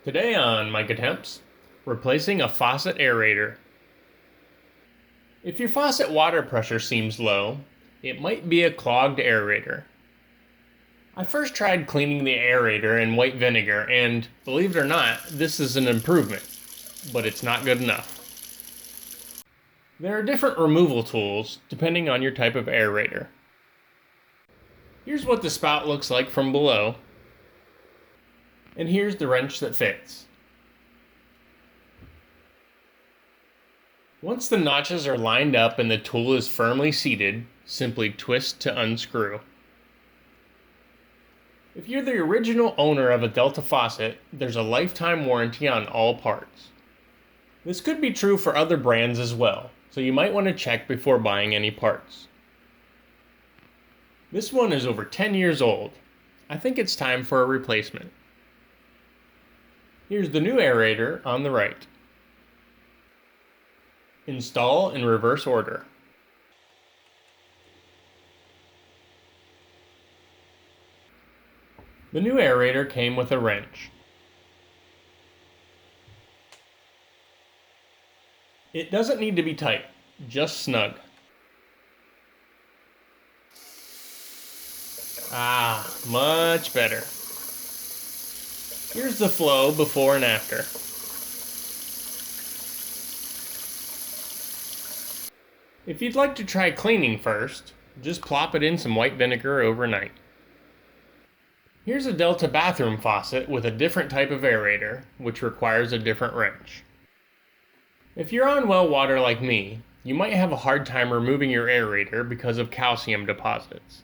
Today on Mike Attempts, replacing a faucet aerator. If your faucet water pressure seems low, it might be a clogged aerator. I first tried cleaning the aerator in white vinegar and, believe it or not, this is an improvement, but it's not good enough. There are different removal tools depending on your type of aerator. Here's what the spout looks like from below, and here's the wrench that fits. Once the notches are lined up and the tool is firmly seated, simply twist to unscrew. If you're the original owner of a Delta faucet, there's a lifetime warranty on all parts. This could be true for other brands as well, so you might want to check before buying any parts. This one is over 10 years old. I think it's time for a replacement. Here's the new aerator on the right. Install in reverse order. The new aerator came with a wrench. It doesn't need to be tight, just snug. Much better. Here's the flow before and after. If you'd like to try cleaning first, just plop it in some white vinegar overnight. Here's a Delta bathroom faucet with a different type of aerator, which requires a different wrench. If you're on well water like me, you might have a hard time removing your aerator because of calcium deposits.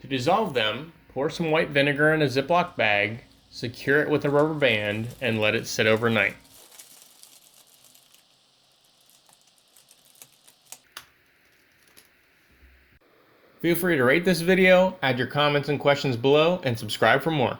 To dissolve them, pour some white vinegar in a Ziploc bag, secure it with a rubber band, and let it sit overnight. Feel free to rate this video, add your comments and questions below, and subscribe for more.